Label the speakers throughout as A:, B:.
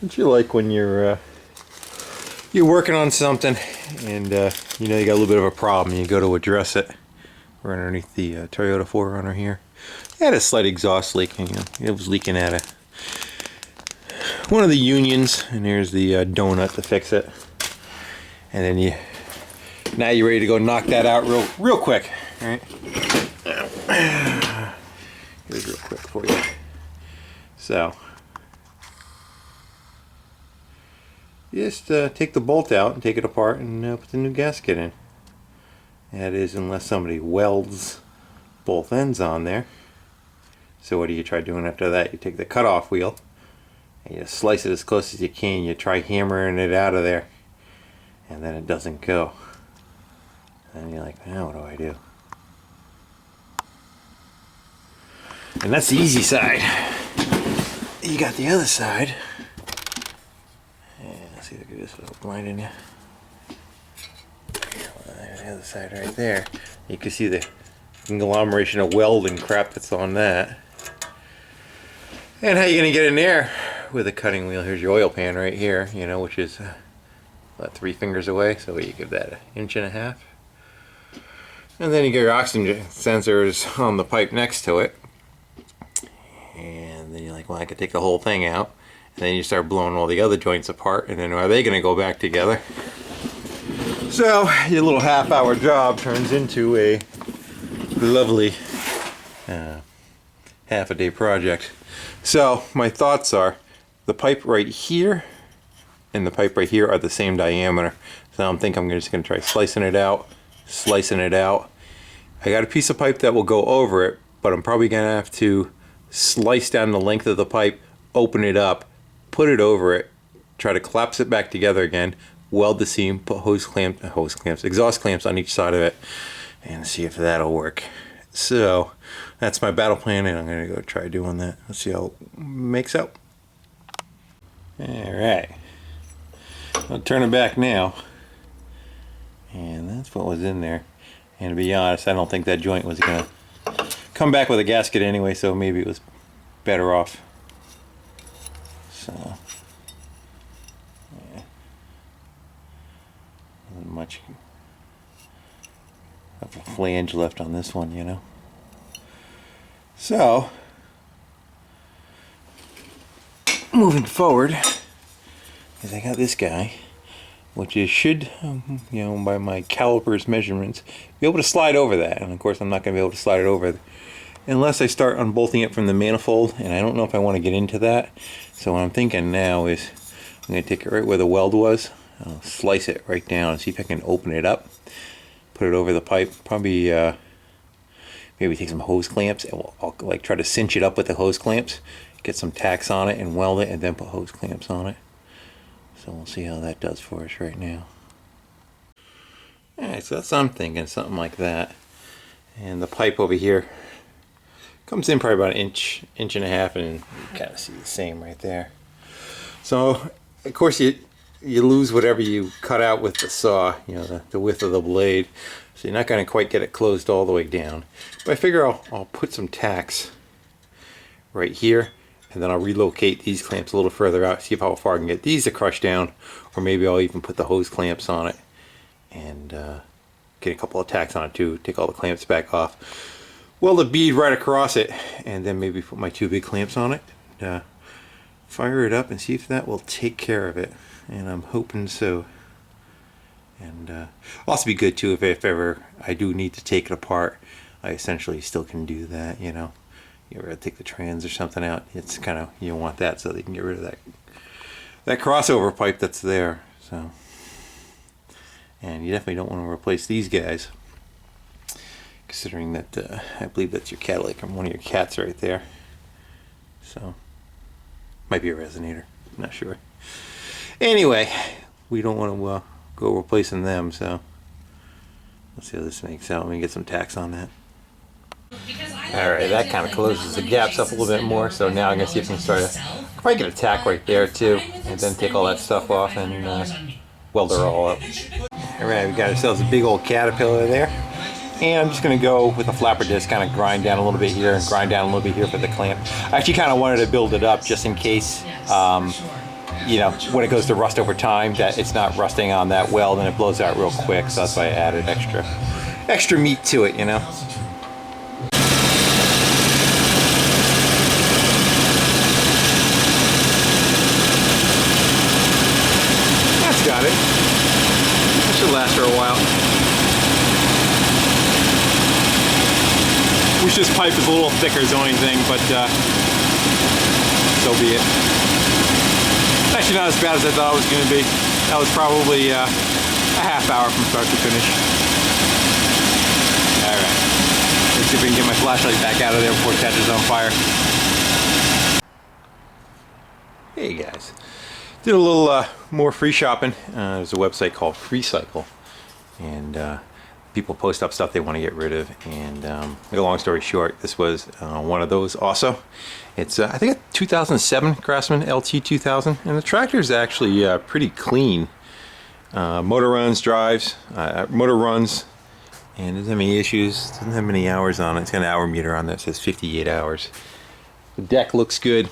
A: Don't you like when you're working on something and you know you got a little bit of a problem and you go to address it? We're underneath the Toyota 4Runner here. It had a slight exhaust leak. You know, it was leaking out of one of the unions, and here's the donut to fix it. And then now you're ready to go knock that out real quick. All right. Here's real quick for you. So just take the bolt out and take it apart and put the new gasket in. That is, unless somebody welds both ends on there. So what do you try doing after that? You take the cutoff wheel and you slice it as close as you can. You try hammering it out of there, and then it doesn't go. And you're like, now what do I do? And that's the easy side. You got the other side. And see, look at this little blinding you. There's the other side right there. You can see the conglomeration of weld and crap that's on that. And how you gonna get in there with a cutting wheel? Here's your oil pan right here, you know, which is about 3 fingers away. So you give that 1.5 inches. And then you get your oxygen sensors on the pipe next to it. And then you're like, well, I could take the whole thing out. And then you start blowing all the other joints apart. And then are they going to go back together? So your little half-hour job turns into a lovely half-a-day project. So my thoughts are, the pipe right here and the pipe right here are the same diameter. So I'm just going to try slicing it out. I got a piece of pipe that will go over it, but I'm probably going to have to slice down the length of the pipe, open it up, put it over it, try to collapse it back together again, weld the seam, put exhaust clamps on each side of it, and see if that'll work. So that's my battle plan, and I'm going to go try doing that. Let's see how it makes out. Alright, I'll turn it back now, and that's what was in there. And to be honest, I don't think that joint was going to come back with a gasket anyway, so maybe it was better off. So yeah, not much of a flange left on this one, you know. So moving forward, is I got this guy, which is should, you know, by my caliper's measurements, be able to slide over that. And of course I'm not going to be able to slide it over unless I start unbolting it from the manifold, and I don't know if I want to get into that. So what I'm thinking now is I'm going to take it right where the weld was, I'll slice it right down and see if I can open it up, put it over the pipe, probably maybe take some hose clamps, and I'll like try to cinch it up with the hose clamps, get some tacks on it and weld it, and then put hose clamps on it. So we'll see how that does for us right now. Alright, so that's what I'm thinking, something like that. And the pipe over here comes in probably about 1.5 inches, and you kind of see the same right there. So of course you lose whatever you cut out with the saw, you know, the width of the blade. So you're not going to quite get it closed all the way down. But I figure I'll put some tacks right here, and then I'll relocate these clamps a little further out, see how far I can get these to crush down, or maybe I'll even put the hose clamps on it and get a couple of tacks on it too, take all the clamps back off, weld a bead right across it, and then maybe put my 2 big clamps on it, fire it up and see if that will take care of it. And I'm hoping so. And also be good too if ever I do need to take it apart, I essentially still can do that, you know. You ever take the trans or something out, it's kind of, you want that so they can get rid of that crossover pipe that's there. So, and you definitely don't want to replace these guys, considering that I believe that's your catalytic and one of your cats right there. So might be a resonator, not sure. Anyway, we don't want to go replacing them, so let's see how this makes out. Let me get some tacks on that. Alright, that kind of closes the gaps up a little bit more, so now I'm going to see if I can start probably get a tack right there too, and then take all that stuff off and weld her all up. Alright, we got ourselves a big old caterpillar there, and I'm just going to go with a flapper disc, kind of grind down a little bit here and grind down a little bit here for the clamp. I actually kind of wanted to build it up just in case you know, when it goes to rust over time, that it's not rusting on that weld and it blows out real quick. So that's why I added extra meat to it, you know. That's got it. That should last for a while. Wish this pipe was a little thicker is the only thing, but so be it. Actually not as bad as I thought it was going to be. That was probably a half hour from start to finish. Alright, let's see if we can get my flashlight back out of there before it catches on fire. Hey guys, did a little more free shopping. There's a website called Freecycle, and people post up stuff they want to get rid of, and make a long story short, this was one of those also. It's I think a 2007 Craftsman LT2000, and the tractor is actually pretty clean. Motor runs, drives, motor runs, and doesn't have any issues, doesn't have many hours on it. It's got an hour meter on that, says 58 hours. The deck looks good.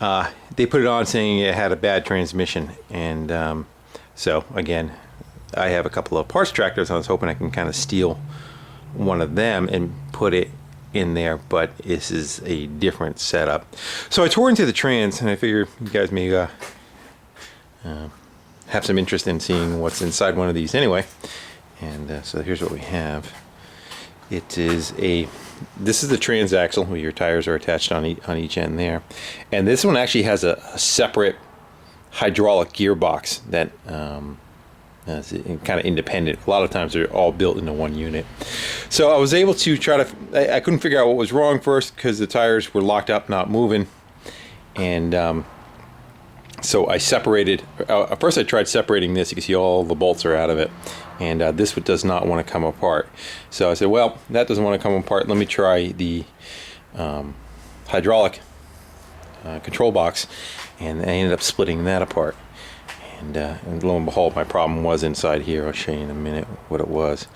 A: They put it on saying it had a bad transmission, and so again, I have a couple of parts tractors. I was hoping I can kind of steal one of them and put it in there, but this is a different setup. So I tore into the trans, and I figure you guys may have some interest in seeing what's inside one of these anyway. And so here's what we have. It is this is the transaxle where your tires are attached on each end there, and this one actually has a separate hydraulic gearbox that it's kind of independent. A lot of times they're all built into one unit. So I was able to try to, I couldn't figure out what was wrong first because the tires were locked up, not moving. And so I separated, first I tried separating this. You can see all the bolts are out of it. And this does not want to come apart. So I said, well, that doesn't want to come apart. Let me try the hydraulic control box. And I ended up splitting that apart. And lo and behold, my problem was inside here. I'll show you in a minute what it was.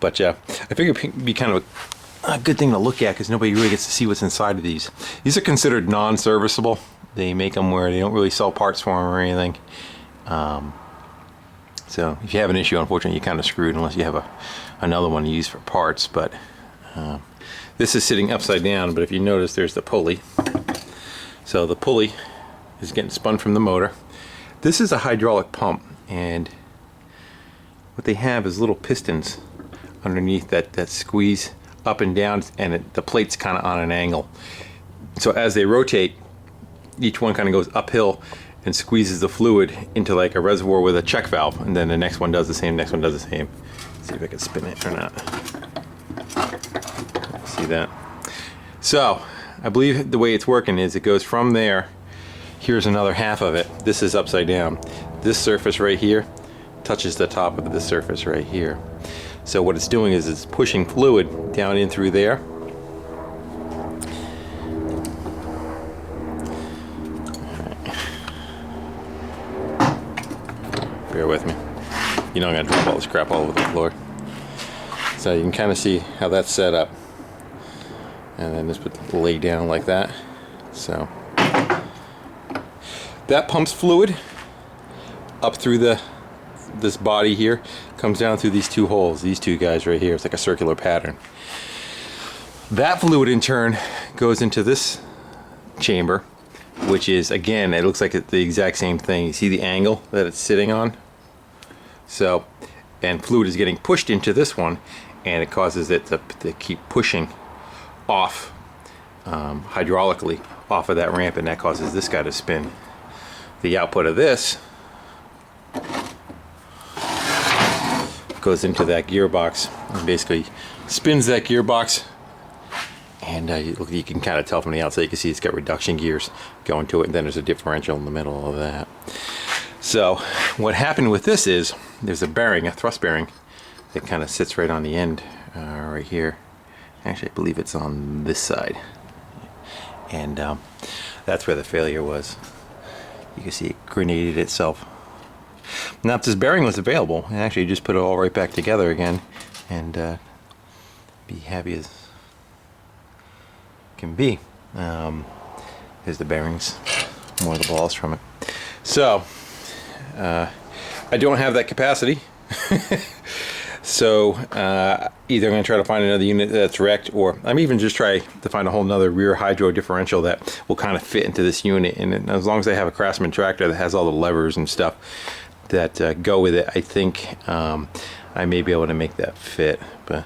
A: But I figured it'd be kind of a good thing to look at because nobody really gets to see what's inside of these. These are considered non-serviceable. They make them where they don't really sell parts for them or anything. So if you have an issue, unfortunately, you're kind of screwed unless you have another one to use for parts. But this is sitting upside down, but if you notice, there's the pulley. So the pulley is getting spun from the motor. This is a hydraulic pump, and what they have is little pistons underneath that squeeze up and down, and the plate's kind of on an angle. So as they rotate, each one kind of goes uphill and squeezes the fluid into like a reservoir with a check valve, and then the next one does the same, next one does the same. Let's see if I can spin it or not. See that? So I believe the way it's working is it goes from there. Here's another half of it. This is upside down. This surface right here touches the top of this surface right here. So what it's doing is it's pushing fluid down in through there. Bear with me. You know I'm gonna drop all this crap all over the floor. So you can kind of see how that's set up. And then just put the lay down like that. So that pumps fluid up through this body here, comes down through these two holes, these two guys right here. It's like a circular pattern. That fluid in turn goes into this chamber, which is, again, it looks like the exact same thing. You see the angle that it's sitting on? So, and fluid is getting pushed into this one, and it causes it to keep pushing off hydraulically off of that ramp, and that causes this guy to spin. The output of this goes into that gearbox and basically spins that gearbox, and you can kind of tell from the outside, you can see it's got reduction gears going to it, and then there's a differential in the middle of that. So what happened with this is there's a bearing, a thrust bearing, that kind of sits right on the end right here. Actually, I believe it's on this side, and that's where the failure was. You can see it grenaded itself. Now if this bearing was available, and actually just put it all right back together again, and be happy as can be. Here's the bearings, more of the balls from it. So I don't have that capacity. So either I'm going to try to find another unit that's wrecked, or I'm even just try to find a whole nother rear hydro differential that will kind of fit into this unit. And as long as I have a Craftsman tractor that has all the levers and stuff that go with it, I think I may be able to make that fit. But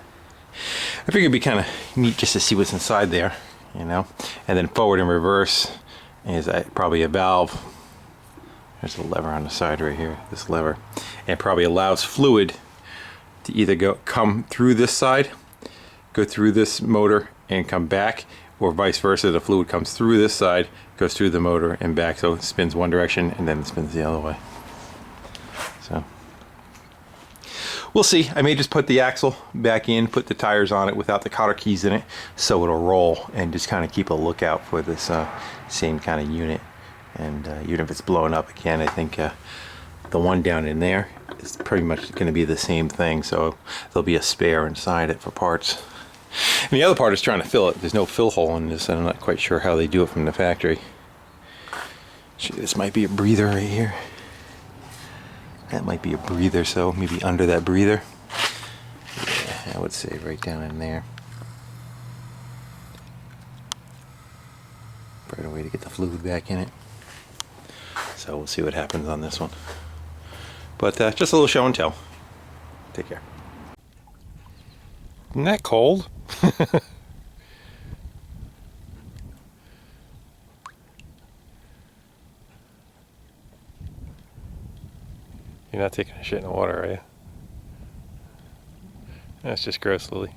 A: I figured it'd be kind of neat just to see what's inside there, you know. And then forward and reverse is probably a valve. There's a lever on the side right here, this lever. And it probably allows fluid to either come through this side, go through this motor and come back, or vice versa. The fluid comes through this side, goes through the motor and back, so it spins one direction and then it spins the other way. So we'll see. I may just put the axle back in, put the tires on it without the cotter keys in it, so it'll roll, and just kind of keep a lookout for this same kind of unit. And even if it's blowing up again, I think the one down in there is pretty much going to be the same thing, so there'll be a spare inside it for parts. And the other part is trying to fill it. There's no fill hole in this, and I'm not quite sure how they do it from the factory. This might be a breather right here. That might be a breather, so maybe under that breather. Yeah, I would say right down in there. Right away to get the fluid back in it. So we'll see what happens on this one. But just a little show and tell. Take care. Isn't that cold? You're not taking a shit in the water, are you? That's just gross, Lily.